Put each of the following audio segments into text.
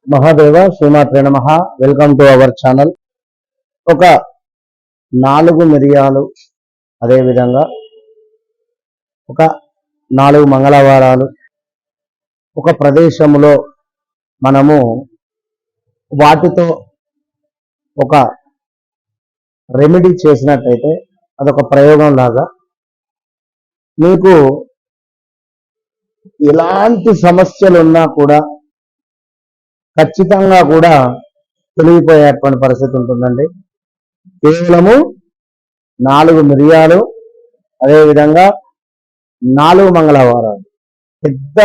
మహాదేవ శ్రీమాత్రే నమః. Welcome to our channel. ఒక 4 మిరియాలు, అదేవిధంగా ఒక 4 మంగళవారాలు ఒక ప్రదేశంలో మనము వాటితో ఒక రెమెడీ చేసినట్టయితే అదొక ప్రయోగం లాగా మీకు ఎలాంటి సమస్యలు ఉన్నా కూడా ఖచ్చితంగా కూడా తొలగిపోయేటువంటి పరిస్థితి ఉంటుందండి. కేవలము 4 మిరియాలు, అదేవిధంగా 4 మంగళవారాలు. పెద్ద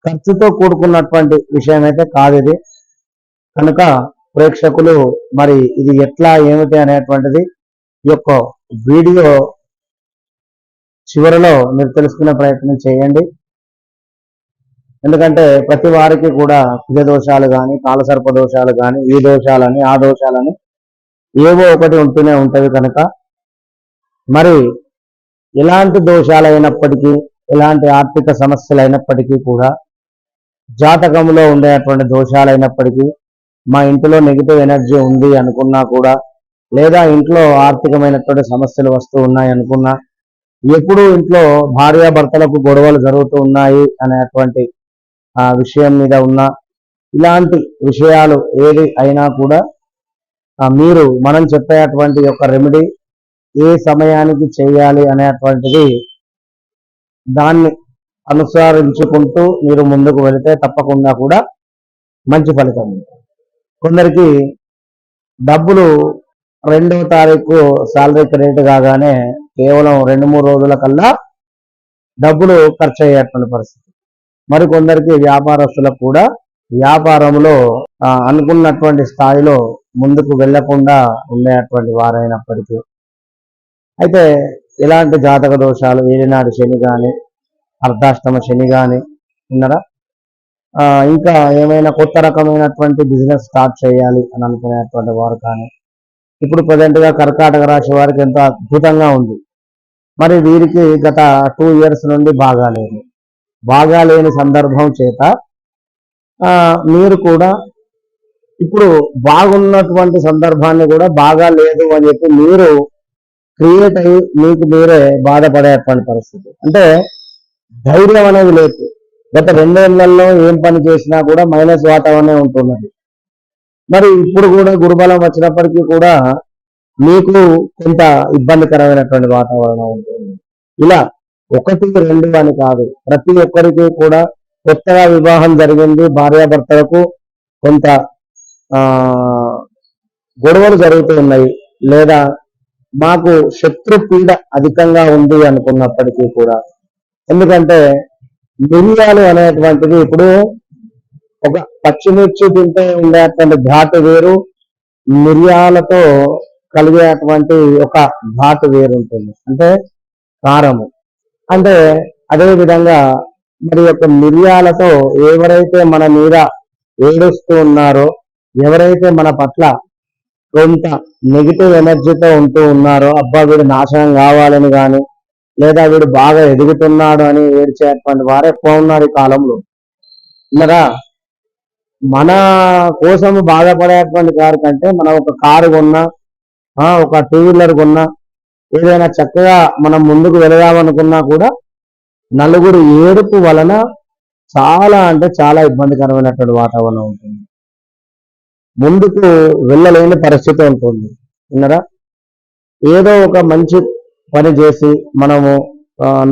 ఖర్చుతో కూడుకున్నటువంటి విషయం అయితే కాదు ఇది. కనుక ప్రేక్షకులు మరి ఇది ఎట్లా ఏమిటి అనేటువంటిది ఈ యొక్క వీడియో చివరిలో మీరు తెలుసుకునే ప్రయత్నం చేయండి. ఎందుకంటే ప్రతి వారికి కూడా కుజ దోషాలు కానీ, కాలసర్ప దోషాలు కానీ, ఈ దోషాలని ఆ దోషాలని ఏవో ఒకటి ఉంటూనే ఉంటవి. కనుక మరి ఎలాంటి దోషాలైనప్పటికీ, ఎలాంటి ఆర్థిక సమస్యలు అయినప్పటికీ కూడా, జాతకంలో ఉండేటువంటి దోషాలైనప్పటికీ, మా ఇంట్లో నెగిటివ్ ఎనర్జీ ఉంది అనుకున్నా కూడా, లేదా ఇంట్లో ఆర్థికమైనటువంటి సమస్యలు వస్తూ ఉన్నాయి అనుకున్నా, ఎప్పుడూ ఇంట్లో భార్యాభర్తలకు గొడవలు జరుగుతూ ఉన్నాయి అనేటువంటి విషయం మీద ఉన్న ఇలాంటి విషయాలు ఏది అయినా కూడా మీరు మనం చెప్పేటువంటి యొక్క రెమెడీ ఏ సమయానికి చేయాలి అనేటువంటిది దాన్ని అనుసరించుకుంటూ మీరు ముందుకు వెళితే తప్పకుండా కూడా మంచి ఫలితం ఉంది. కొందరికి డబ్బులు 2వ తారీఖు శాలరీ క్రెడిట్ కాగానే కేవలం 2-3 రోజుల కల్లా డబ్బులు ఖర్చు అయ్యేటువంటి పరిస్థితి. మరికొందరికి వ్యాపారస్తులకు కూడా వ్యాపారంలో అనుకున్నటువంటి స్థాయిలో ముందుకు వెళ్లకుండా ఉండేటువంటి వారైనప్పటికీ, అయితే ఇలాంటి జాతక దోషాలు, ఏలినాడు శని కానీ, అర్ధాష్టమ శని కానీ విన్నారా, ఇంకా ఏమైనా కొత్త రకమైనటువంటి బిజినెస్ స్టార్ట్ చేయాలి అని అనుకునేటువంటి వారు కానీ, ఇప్పుడు ప్రజెంట్గా కర్కాటక రాశి వారికి ఎంతో అద్భుతంగా ఉంది. మరి వీరికి గత 2 years నుండి బాగాలేని సందర్భం చేత మీరు కూడా ఇప్పుడు బాగున్నటువంటి సందర్భాన్ని కూడా బాగా లేదు అని చెప్పి మీరు క్రియేట్ అయ్యి మీకు మీరే బాధపడేటువంటి పరిస్థితి. అంటే ధైర్యం అనేది లేదు. గత 2 ఏళ్లలో ఏం పని చేసినా కూడా మైనస్ వాతావరణమే ఉంటున్నది. మరి ఇప్పుడు కూడా గురుబలం వచ్చినప్పటికీ కూడా మీకు కొంత ఇబ్బందికరమైనటువంటి వాతావరణం ఉంటుంది. ఇలా 1-2 అని కాదు, ప్రతి ఒక్కరికి కూడా కొత్తగా వివాహం జరిగింది, భార్యాభర్తలకు కొంత గొడవలు జరుగుతూ ఉన్నాయి, లేదా మాకు శత్రు పీడ అధికంగా ఉంది అనుకున్నప్పటికీ కూడా, ఎందుకంటే మిరియాలు అనేటువంటిది ఇప్పుడు ఒక పచ్చిమిర్చి తింటే ఉండేటువంటి ఘాటు వేరు, మిరియాలతో కలిగేటువంటి ఒక ఘాటు వేరు ఉంటుంది, అంటే కారము. అంటే అదే విధంగా మరి యొక్క మిరియాలతో ఎవరైతే మన మీద ఏడుస్తూ ఉన్నారో, ఎవరైతే మన పట్ల కొంత నెగిటివ్ ఎనర్జీతో ఉంటూ ఉన్నారో, అబ్బా వీడు నాశనం కావాలని కానీ, లేదా వీడు బాగా ఎదుగుతున్నాడు అని ఏడ్చేటువంటి వారు ఎక్కువ ఉన్నారు ఈ కాలంలో. ఇలా మన కోసం బాధపడేటువంటి కారు కంటే మనం ఒక కారు కొన్నా, ఒక 2 వీలర్ కొన్నా, ఏదైనా చక్కగా మనం ముందుకు వెళదామనుకున్నా కూడా నలుగురు ఏడుపు వలన చాలా అంటే చాలా ఇబ్బందికరమైనటువంటి వాతావరణం ఉంటుంది, ముందుకు వెళ్ళలేని పరిస్థితి ఉంటుంది. విన్నరా, ఏదో ఒక మంచి పని చేసి మనము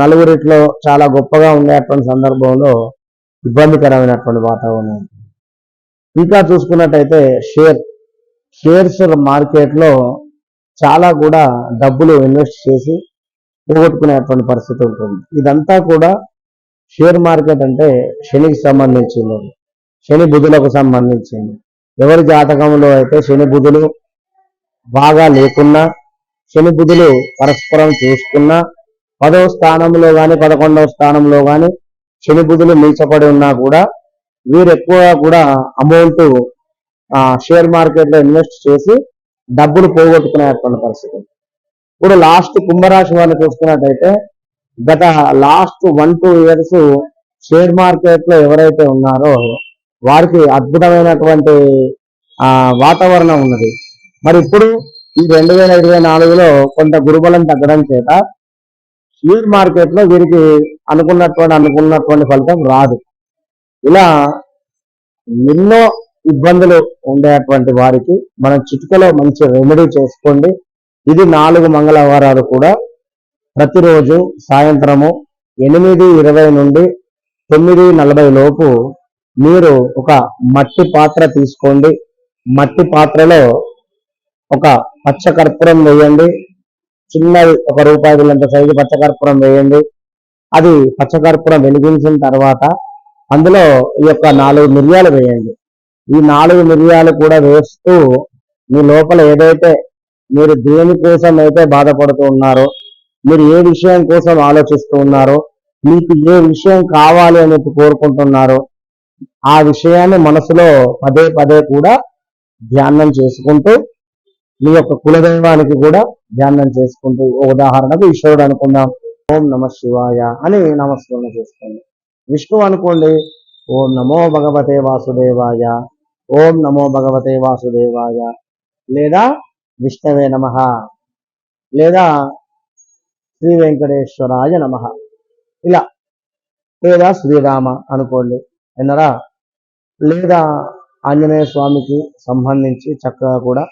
నలుగురిట్లో చాలా గొప్పగా ఉండేటువంటి సందర్భంలో ఇబ్బందికరమైనటువంటి వాతావరణం ఉంటుంది. ఇంకా చూసుకున్నట్టయితే షేర్స్ మార్కెట్లో చాలా కూడా డబ్బులు ఇన్వెస్ట్ చేసి పోగొట్టుకునేటువంటి పరిస్థితి ఉంటుంది. ఇదంతా కూడా షేర్ మార్కెట్ అంటే శనికి సంబంధించింది, శని బుధులకు సంబంధించింది. ఎవరి జాతకంలో అయితే శని బుధులు బాగా లేకున్నా, శని బుధులు పరస్పరం చూసుకున్నా, 10వ స్థానంలో కానీ 11వ స్థానంలో కానీ శని బుధులు నీచపడి ఉన్నా కూడా వీరు ఎక్కువగా కూడా అమౌంట్ షేర్ మార్కెట్లో ఇన్వెస్ట్ చేసి డబ్బులు పోగొట్టుకునేటువంటి పరిస్థితి. ఇప్పుడు లాస్ట్ కుంభరాశి వాళ్ళు చూసుకున్నట్టయితే గత లాస్ట్ 1-2 years షేర్ మార్కెట్లో ఎవరైతే ఉన్నారో వారికి అద్భుతమైనటువంటి వాతావరణం ఉన్నది. మరి ఇప్పుడు ఈ 2024లో కొంత గురుబలం తగ్గడం చేత షేర్ మార్కెట్ లో వీరికి అనుకున్నటువంటి ఫలితం రాదు. ఇలా ఎన్నో ఇబ్బందులు ఉండేటువంటి వారికి మనం చిటికలో మంచి రెమెడీ చేసుకోండి. ఇది 4 మంగళవారాలు కూడా ప్రతిరోజు సాయంత్రము 8:20 నుండి 9:40 లోపు మీరు ఒక మట్టి పాత్ర తీసుకోండి. మట్టి పాత్రలో ఒక పచ్చకర్పూరం వేయండి. చిన్నది ₹1 బిల్లంత సైజు పచ్చకర్పూరం వేయండి. అది పచ్చకర్పూరం వెలిగించిన తర్వాత అందులో ఈ యొక్క 4 మిరియాలు వేయండి. ఈ 4 మిరియాలు కూడా వేస్తూ మీ లోపల ఏదైతే మీరు దేనికోసం అయితే బాధపడుతూ ఉన్నారో, మీరు ఏ విషయం కోసం ఆలోచిస్తూ ఉన్నారో, మీకు ఏ విషయం కావాలి అని కోరుకుంటున్నారో ఆ విషయాన్ని మనసులో పదే పదే కూడా ధ్యానం చేసుకుంటూ మీ యొక్క కులదైవానికి కూడా ధ్యానం చేసుకుంటూ, ఉదాహరణకు ఈశ్వరుడు అనుకుందాం, ఓం నమ శివాయ అని నమస్కరణ చేసుకోండి. విష్ణువు అనుకోండి, ఓం నమో భగవతే వాసుదేవాయ, ఓం నమో భగవతే వాసుదేవాయ, లేదా విష్ణవే నమః, లేదా శ్రీ వెంకటేశ్వరాయ నమః, ఇలా, లేదా శ్రీరామ అనుకోండి విన్నరా. లేదా ఆంజనేయ స్వామికి సంబంధించి చక్కగా కూడా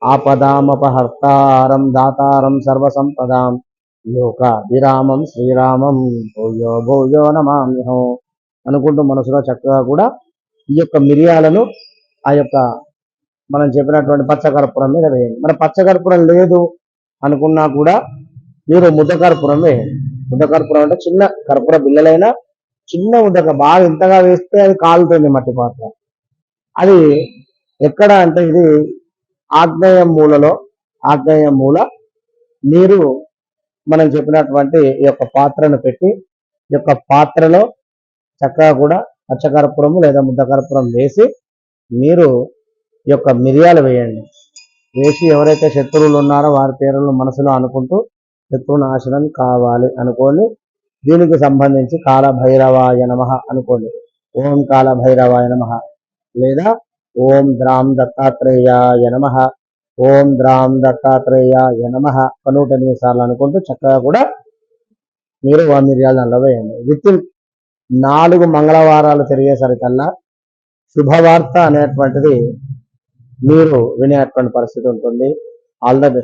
ఆపదామపహర్తారం దాతారం సర్వసంపదాం లోక విరామం శ్రీరామం భూయో భూయో నమామ్యహం అనుకుంటూ మనసులో చక్కగా కూడా ఈ యొక్క మిరియాలను ఆ యొక్క మనం చెప్పినటువంటి పచ్చకర్పూరం మీద వేయండి. మన పచ్చకర్పూరం లేదు అనుకున్నా కూడా మీరు ముద్దకర్పూరం వేయండి. ముద్దకర్పూరం అంటే చిన్న కర్పూర బిళ్ళలైనా చిన్న ముద్దక, బాగా ఇంతగా వేస్తే అది కాలుతుంది మట్టి పాత్ర. అది ఎక్కడ అంటే ఇది ఆగ్నేయ మూల మీరు మనం చెప్పినటువంటి ఈ యొక్క పాత్రను పెట్టి ఈ యొక్క పాత్రలో చక్కగా కూడా పచ్చకర్పూరము లేదా ముద్దకర్పూరం వేసి మీరు ఈ యొక్క మిరియాలు వేయండి. వేసి ఎవరైతే శత్రువులు ఉన్నారో వారి పేర్లను మనసులో అనుకుంటూ శత్రు నాశనం కావాలి అనుకోని దీనికి సంబంధించి కాలభైరవాయ నమః అనుకోండి. ఓం కాలభైరవాయ నమః, లేదా ఓం ద్రాం దత్తాత్రేయాయ నమః, ఓం ద్రాం దత్తాత్రేయాయ నమః 108 సార్లు అనుకుంటూ చక్కగా కూడా మీరు ఆ మిరియాలు నల్ల వేయండి. విత్ 4 మంగళవారాలు తిరిగేసరికల్లా శుభవార్త అనేటువంటిది మీరు వినేటువంటి పరిస్థితి ఉంటుంది. All the best.